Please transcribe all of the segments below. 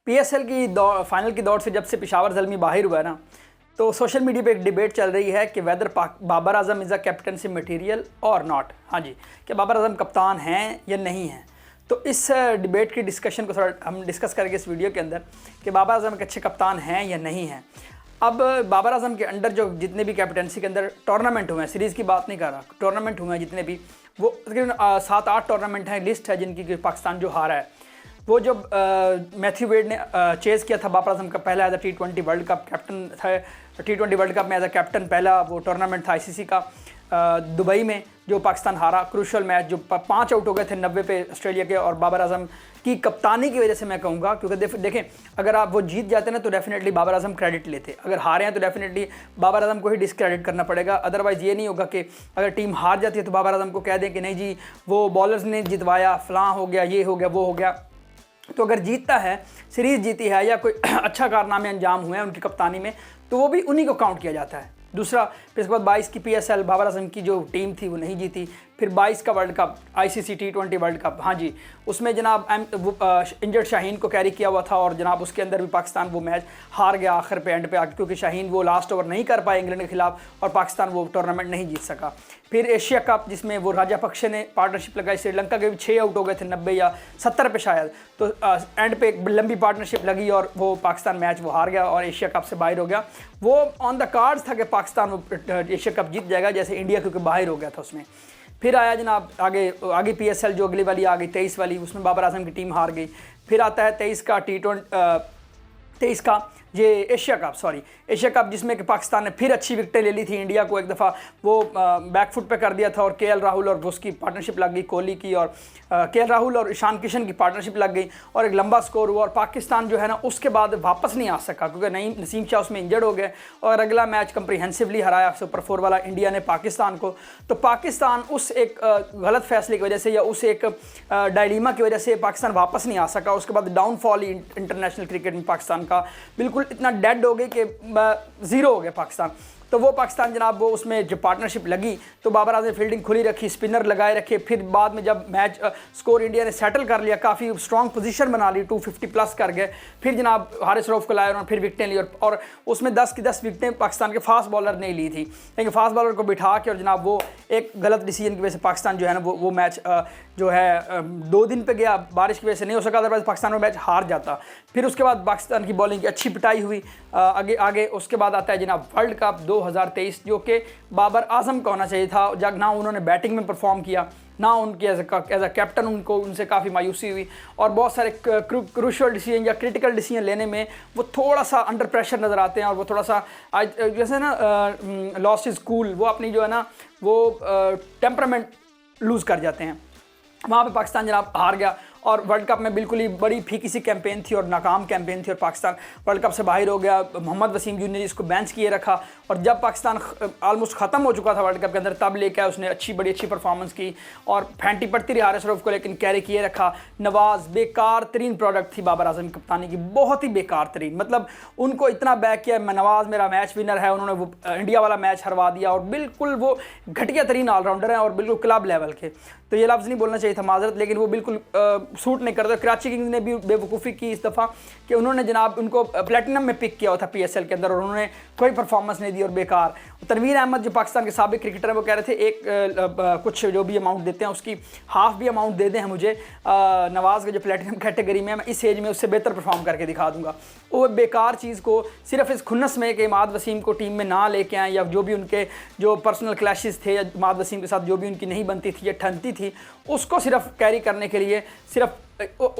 PSL की final की दौड़ से जब से पेशावर ज़ल्मी बाहर हुआ है ना, तो सोशल मीडिया पे एक डिबेट चल रही है कि whether Babar Azam is a captaincy material और नॉट। हाँ जी, कि बाबर आजम कप्तान हैं या नहीं हैं। तो इस डिबेट की डिस्कशन को थोड़ा हम डिस्कस करेंगे इस वीडियो के अंदर कि बाबर आजम के अच्छे कप्तान हैं या नहीं हैं। अब बाबर आजम के अंडर जो जितने भी कैप्टनसी के अंदर टूर्नामेंट हुए हैं, सीरीज़ की बात नहीं कर रहा, टूर्नामेंट हुए हैं जितने भी, वो तकरीबन 7-8 टूर्नामेंट हैं, लिस्ट है जिनकी पाकिस्तान जो हारा है। वो जब मैथ्यू वेड ने चेज़ किया था बाबर आजम का पहला as a T20 world cup captain था, T20 वर्ल्ड कप में एज अ कैप्टन पहला वो टूर्नामेंट था ICC का दुबई में, जो पाकिस्तान हारा। क्रूशल मैच जो 5 आउट हो गए थे 90 पे ऑस्ट्रेलिया के, और बाबर आजम की कप्तानी की वजह से मैं कहूँगा, क्योंकि देखें अगर आप वो जीत जाते ना तो डेफिनेटली बाबर आजम क्रेडिट लेते, अगर हारे हैं तो डेफिनेटली बाबर आजम को ही डिसक्रेडिट करना पड़ेगा। अदरवाइज़ ये नहीं होगा कि अगर टीम हार जाती है तो बाबर आजम को कह दें कि नहीं जी वो बॉलर्स ने जितवाया, फलां हो गया, ये हो गया, वो हो गया। तो अगर जीतता है, सीरीज़ जीती है या कोई अच्छा कारनामे अंजाम हुए हैं उनकी कप्तानी में, तो वो भी उन्हीं को काउंट किया जाता है। दूसरा, फिर इसके बाद 22 की PSL बाबर आजम की जो टीम थी वो नहीं जीती। फिर 22 का world cup ICC T20 world cup, हाँ जी, उसमें जनाब इंजर्ड शाहीन को कैरी किया हुआ था, और जनाब उसके अंदर भी पाकिस्तान वो मैच हार गया आखिर पे, एंड पे आके, क्योंकि शाहीन वो लास्ट ओवर नहीं कर पाए इंग्लैंड के खिलाफ और पाकिस्तान वो टूर्नामेंट नहीं जीत सका। फिर एशिया कप जिसमें वो राजापक्षे ने पार्टनरशिप लगाई, श्रीलंका के भी 6 आउट हो गए थे 90 या 70 पे शायद, तो एंड पे एक लंबी पार्टनरशिप लगी और वो पाकिस्तान मैच वो हार गया और एशिया कप से बाहर हो गया। वो ऑन द कार्ड्स था कि पाकिस्तान वो एशिया कप जीत जाएगा, जैसे इंडिया क्योंकि बाहर हो गया था उसमें। फिर आया जनाब आगे PSL जो अगली वाली आ गई 23 वाली, उसमें बाबर आजम की टीम हार गई। फिर आता है 23 का ये एशिया कप जिसमें कि पाकिस्तान ने फिर अच्छी विकेटें ले ली थी, इंडिया को एक दफ़ा वो बैकफुट पे कर दिया था, और KL राहुल और उसकी पार्टनरशिप लग गई, कोहली की, और KL राहुल और ईशान किशन की पार्टनरशिप लग गई और एक लंबा स्कोर हुआ, और पाकिस्तान जो है ना उसके बाद वापस नहीं आ सका क्योंकि नसीम शाह उसमें इंजर्ड हो गए, और अगला मैच कंप्रीहेंसिवली हराया सुपर 4 वाला इंडिया ने पाकिस्तान को। तो पाकिस्तान उस एक गलत फैसले की वजह से या उस एक डायलीमा की वजह से पाकिस्तान वापस नहीं आ सका। उसके बाद डाउनफॉल ही इंटरनेशनल क्रिकेट में पाकिस्तान का बिल्कुल इतना डेड हो गए कि ज़ीरो हो गया पाकिस्तान। तो वो पाकिस्तान जनाब वो उसमें जब पार्टनरशिप लगी तो बाबर आजम फील्डिंग खुली रखी, स्पिनर लगाए रखे। फिर बाद में जब मैच स्कोर इंडिया ने सेटल कर लिया, काफ़ी स्ट्रॉन्ग पोजीशन बना ली, 250 प्लस कर गए, फिर जनाब हारिस रऊफ को लाए उन्होंने, फिर विकटें ली, और उसमें 10 की 10 विकटें पाकिस्तान के फास्ट बॉलर ने ली थी। लेकिन फास्ट बॉलर को बिठा के और जनाब वो एक गलत डिसीजन की वजह से पाकिस्तान जो है ना वो मैच जो है 2 दिन पे गया, बारिश की वजह से नहीं हो सका, अदरवाइज पाकिस्तान वो मैच हार जाता। फिर उसके बाद पाकिस्तान की बॉलिंग की अच्छी पिटाई हुई आगे। उसके बाद आता है जनाब वर्ल्ड कप 2023, जो कि बाबर आजम का होना चाहिए था, जब ना उन्होंने बैटिंग में परफॉर्म किया, ना उनके एज अ कैप्टन उनसे काफ़ी मायूसी हुई, और बहुत सारे क्रूशियल डिसीजन या क्रिटिकल डिसीजन लेने में वो थोड़ा सा अंडर प्रेशर नज़र आते हैं, और वो थोड़ा सा जैसे ना लॉस्ट इज कूल, वो अपनी जो है ना वो टेम्परामेंट लूज़ कर जाते हैं। वहाँ पे पाकिस्तान जनाब हार गया, और वर्ल्ड कप में बिल्कुल ही बड़ी फीकी सी कैंपेन थी और नाकाम कैंपेन थी, और पाकिस्तान वर्ल्ड कप से बाहर हो गया। मोहम्मद वसीम जूनियर इसको बेंच किए रखा, और जब पाकिस्तान ऑलमोस्ट ख़त्म हो चुका था वर्ल्ड कप के अंदर, तब लेके आया उसने बड़ी अच्छी परफॉर्मेंस की, और फैंटी पड़ती रही हारिस रऊफ को, लेकिन कैरी किए रखा। नवाज़ बेकार तरीन प्रोडक्ट थी बाबर आजम की कप्तानी की, बहुत ही बेकार तरीन, मतलब उनको इतना बैक किया, नवाज़ मेरा मैच विनर है, उन्होंने वो इंडिया वाला मैच हरवा दिया, और बिल्कुल वो घटिया तरीन ऑलराउंडर हैं और बिल्कुल क्लब लेवल के। तो ये लफ्ज़ नहीं बोलना चाहिए था, माजरत, लेकिन वो बिल्कुल सूट नहीं करता। कराची किंग्स ने भी बेवकूफ़ी की इस दफ़ा कि उन्होंने जनाब उनको प्लेटिनम में पिक किया हुआ था PSL के अंदर, और उन्होंने कोई परफॉर्मेंस नहीं दी और बेकार। तनवीर अहमद जो पाकिस्तान के साबिक क्रिकेटर हैं वो कह रहे थे एक कुछ जो भी अमाउंट देते हैं उसकी हाफ भी अमाउंट दे दें हैं मुझे, नवाज़ के जो प्लेटिनम कैटेगरी में मैं इस एज में उससे बेहतर परफॉर्म करके दिखा दूंगा। वो बेकार चीज़ को सिर्फ इस खुन्नस में कि इमाद वसीम को टीम में ना लेके आएँ, या जो भी उनके जो पर्सनल क्लैशेस थे, या इमाद वसीम के साथ जो भी उनकी नहीं बनती थी या ठनती थी, उसको सिर्फ कैरी करने के लिए सिर्फ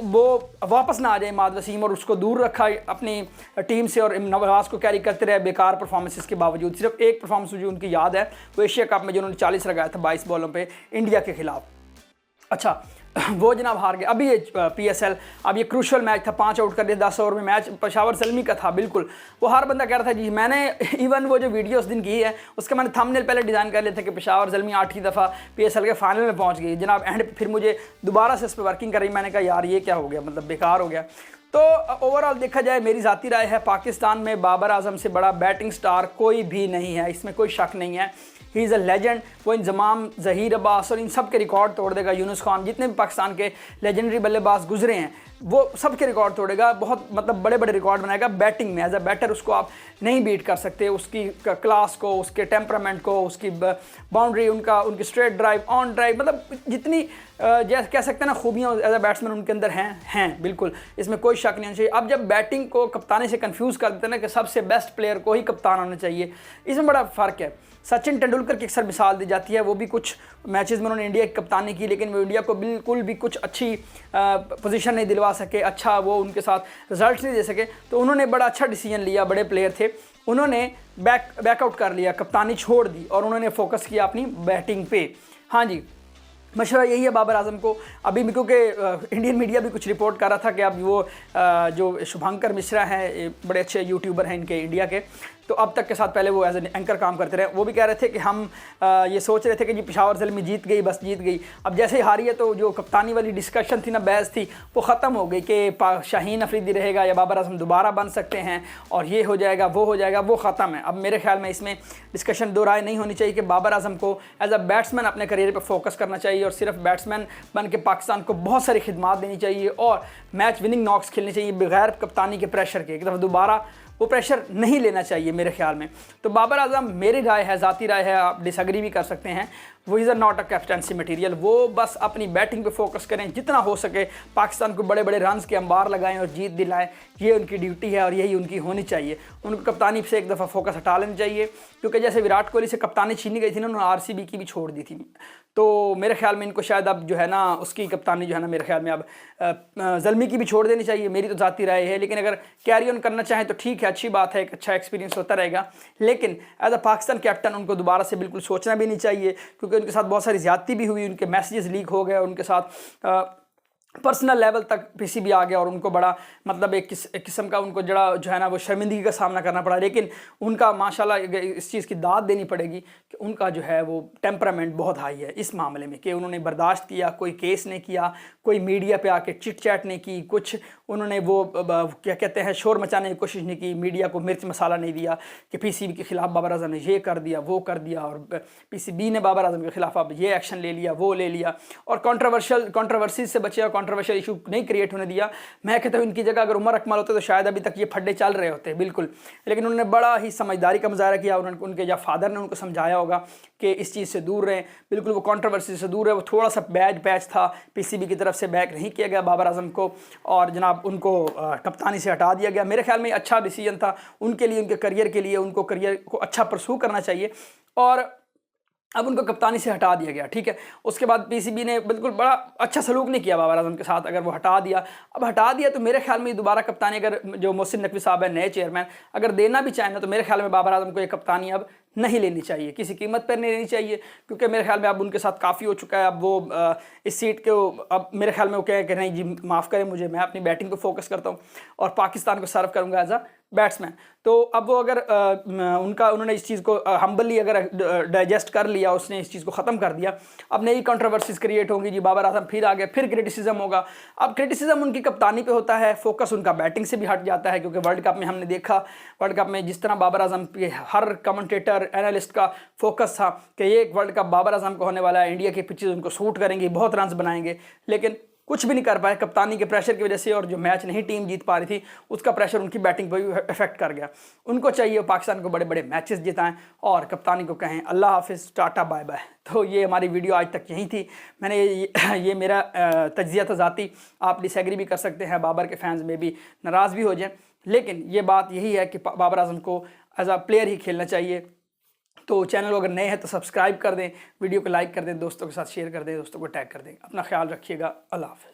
वो वापस ना आ जाए इमाद वसीम, और उसको दूर रखा अपनी टीम से, और नवाज़ को कैरी करते रहे बेकार परफॉर्मेंसेस के बावजूद। सिर्फ एक परफॉर्मेंस मुझे उनकी याद है, वो एशिया कप में जो उन्होंने 40 लगाया था 22 बॉलों पे इंडिया के खिलाफ। अच्छा, वो जनाब हार गए। अभी ये PSL, अब ये क्रूशल मैच था, 5 आउट कर दिया 10 ओवर में, मैच पेशावर ज़ल्मी का था बिल्कुल। वो हर बंदा कह रहा था जी, मैंने इवन वो जो वीडियो उस दिन की है उसका मैंने थंबनेल पहले डिज़ाइन कर लिया था कि पेशावर ज़ल्मी 8वीं दफ़ा PSL के फाइनल में पहुंच गई जनाब। एंड फिर मुझे दोबारा से इस पर वर्किंग कर रही, मैंने कहा यार ये क्या हो गया, मतलब बेकार हो गया। तो ओवरऑल देखा जाए, मेरी ज़ाती राय है, पाकिस्तान में बाबर आजम से बड़ा बैटिंग स्टार कोई भी नहीं है, इसमें कोई शक नहीं है। He is a legend. वो इंजमाम, ज़हीर अब्बास और इन सब के रिकॉर्ड तोड़ देगा। यूनुस खान, जितने भी पाकिस्तान के लेजेंडरी बल्लेबाज गुजरे हैं, वो सबके रिकॉर्ड तोड़ेगा, बहुत मतलब बड़े बड़े रिकॉर्ड बनाएगा बैटिंग में। एज अ बैटर उसको आप नहीं बीट कर सकते, उसकी क्लास को, उसके टेम्परामेंट को, उसकी बाउंड्री, उनकी स्ट्रेट ड्राइव, ऑन ड्राइव, मतलब जितनी जैसे कह सकते हैं ना खूबियाँ एज अ बैट्समैन उनके अंदर हैं बिल्कुल, इसमें कोई शक नहीं होना चाहिए। अब जब बैटिंग को कप्तानी से कंफ्यूज कर देते हैं ना कि सबसे बेस्ट प्लेयर को ही कप्तान होना चाहिए, इसमें बड़ा फ़र्क है। सचिन तेंदुलकर की अक्सर मिसाल दी जाती है, वो भी कुछ मैचेस में उन्होंने इंडिया की कप्तानी की, लेकिन वो इंडिया को बिल्कुल भी कुछ अच्छी पोजीशन नहीं दिलवा सके, अच्छा वो उनके साथ रिजल्ट नहीं दे सके। तो उन्होंने बड़ा अच्छा डिसीजन लिया, बड़े प्लेयर थे, उन्होंने बैकआउट कर लिया, कप्तानी छोड़ दी और उन्होंने फोकस किया अपनी बैटिंग पे। हाँ जी, मशवरा यही है बाबर आजम को। अभी क्योंकि इंडियन मीडिया भी कुछ रिपोर्ट कर रहा था कि अब वो जो शुभंकर मिश्रा हैं, बड़े अच्छे यूट्यूबर हैं इनके इंडिया के, तो अब तक के साथ पहले वो एज एन एंकर काम करते रहे, वो भी कह रहे थे कि हम ये सोच रहे थे कि जी पेशावर ज़ल्मी जीत गई, बस जीत गई। अब जैसे ही हारी है तो जो कप्तानी वाली डिस्कशन थी ना, बहस थी, वो ख़त्म हो गई कि शाहीन अफरीदी रहेगा या बाबर आजम दोबारा बन सकते हैं और ये हो जाएगा वो हो जाएगा, वो ख़त्म है। अब मेरे ख्याल में इसमें डिस्कशन दो राय नहीं होनी चाहिए कि बाबर आजम को एज अ बैट्समैन अपने करियर पर फोकस करना चाहिए और सिर्फ बैट्समैन बन के पाकिस्तान को बहुत सारी खिदमात देनी चाहिए और मैच विनिंग नॉक्स खेलने चाहिए बगैर कप्तानी के प्रेशर के। एक दफ़ा दोबारा वो प्रेशर नहीं लेना चाहिए मेरे ख्याल में। तो बाबर आजम, मेरी राय है, ज़ाती राय है, आप डिसएग्री भी कर सकते हैं, वो is not a captaincy material. वो बस अपनी बैटिंग पे फोकस करें, जितना हो सके पाकिस्तान को बड़े बड़े रन्स के अंबार लगाएं और जीत दिलाएं, ये उनकी ड्यूटी है और यही उनकी होनी चाहिए। उनको कप्तानी से एक दफ़ा फोकस हटा लेना चाहिए, क्योंकि जैसे विराट कोहली से कप्तानी छीनी गई थी ना, उन्होंने आरसीबी की भी छोड़ दी थी। तो मेरे ख्याल में इनको शायद अब जो है ना उसकी कप्तानी जो है ना, मेरे ख्याल में अब ज़ल्मी की भी छोड़ देनी चाहिए, मेरी तो ज़ाती राय है। लेकिन अगर कैरी ऑन करना चाहें तो ठीक है, अच्छी बात है, एक अच्छा एक्सपीरियंस होता रहेगा। लेकिन एज अ पाकिस्तान कैप्टन उनको दोबारा से बिल्कुल सोचना भी नहीं चाहिए, क्योंकि उनके साथ बहुत सारी ज़्यादती भी हुई, उनके मैसेजेस लीक हो गए, उनके साथ पर्सनल लेवल तक पीसीबी आ गया और उनको बड़ा मतलब एक किस्म का उनको जड़ा जो है ना वो शर्मिंदगी का सामना करना पड़ा। लेकिन उनका माशाल्लाह इस चीज़ की दाद देनी पड़ेगी कि उनका जो है वो टेम्परामेंट बहुत हाई है इस मामले में, कि उन्होंने बर्दाश्त किया, कोई केस नहीं किया, कोई मीडिया पे आके चिट चैट नहीं की, कुछ उन्होंने वो क्या कहते हैं शोर मचाने की कोशिश नहीं की, मीडिया को मिर्च मसाला नहीं दिया कि पीसीबी के ख़िलाफ़ बाबर आजम ने ये कर दिया वो कर दिया और पीसीबी ने बाबर आजम के ख़िलाफ़ अब ये एक्शन ले लिया वो ले लिया, और कंट्रोवर्सीज से बचे और कंट्रोवर्शियल इशू नहीं क्रिएट होने दिया। मैं कहता हूँ इनकी जगह अगर उमर अकमल होते तो शायद अभी तक ये फड्डे चल रहे होते बिल्कुल। लेकिन उन्होंने बड़ा ही समझदारी का मुजाहरा किया, उनके या फादर ने उनको समझाया होगा कि इस चीज़ से दूर रहें, बिल्कुल वो कंट्रोवर्सी से दूर है। वो थोड़ा सा बैड पैच था, पीसीबी की तरफ से बैक नहीं किया गया बाबर आजम को और जनाब उनको कप्तानी से हटा दिया गया। मेरे ख्याल में अच्छा डिसीजन था उनके लिए, उनके करियर के लिए, उनको करियर को अच्छा परसू करना चाहिए और अब उनको कप्तानी से हटा दिया गया। ठीक है, उसके बाद पीसीबी ने बिल्कुल बड़ा अच्छा सलूक नहीं किया बाबर आजम के साथ। अगर वो हटा दिया, अब हटा दिया तो मेरे ख्याल में दोबारा कप्तानी अगर जो मोहसिन नकवी साहब है नए चेयरमैन अगर देना भी चाहें ना, तो मेरे ख्याल में बाबर आजम को ये कप्तानी अब नहीं लेनी चाहिए, किसी कीमत पर नहीं लेनी चाहिए, क्योंकि मेरे ख्याल में अब उनके साथ काफ़ी हो चुका है। अब वो इस सीट के अब मेरे ख्याल में वो कहे कि नहीं जी माफ़ करें मुझे, मैं अपनी बैटिंग पे फोकस करता हूँ और पाकिस्तान को सर्व करूँगा एज अ बैट्समैन। तो अब वो अगर उन्होंने इस चीज़ को हम्बली अगर डाइजेस्ट कर लिया, उसने इस चीज़ को ख़त्म कर दिया, अब नई कंट्रोवर्सीज क्रिएट होंगी जी बाबर आजम फिर आ गए, फिर क्रिटिसिज्म होगा। अब क्रिटिसिज्म उनकी कप्तानी पे होता है, फोकस उनका बैटिंग से भी हट जाता है, क्योंकि वर्ल्ड कप में हमने देखा, वर्ल्ड कप में जिस तरह बाबर आजम के हर कमेंटेटर एनालिस्ट का फोकस था कि ये एक वर्ल्ड कप बाबर आजम को होने वाला है, इंडिया की पिचेज उनको सूट करेंगी, बहुत रन्स बनाएंगे, लेकिन कुछ भी नहीं कर पाए कप्तानी के प्रेशर की वजह से, और जो मैच नहीं टीम जीत पा रही थी उसका प्रेशर उनकी बैटिंग पर भी इफेक्ट कर गया। उनको चाहिए पाकिस्तान को बड़े बड़े मैचेस जिताएं और कप्तानी को कहें अल्लाह हाफिज़, टाटा बाय बाय। तो ये हमारी वीडियो आज तक यहीं थी। मैंने ये मेरा तज्ज़िया था ज़ाती, आप डिसएग्री भी कर सकते हैं, बाबर के फैंस में भी नाराज़ भी हो जाएं, लेकिन ये बात यही है कि बाबर आजम को एज अ प्लेयर ही खेलना चाहिए। तो चैनल को अगर नए हैं तो सब्सक्राइब कर दें, वीडियो को लाइक कर दें, दोस्तों के साथ शेयर कर दें, दोस्तों को टैग कर दें। अपना ख्याल रखिएगा, अल्लाह हाफ़िज़।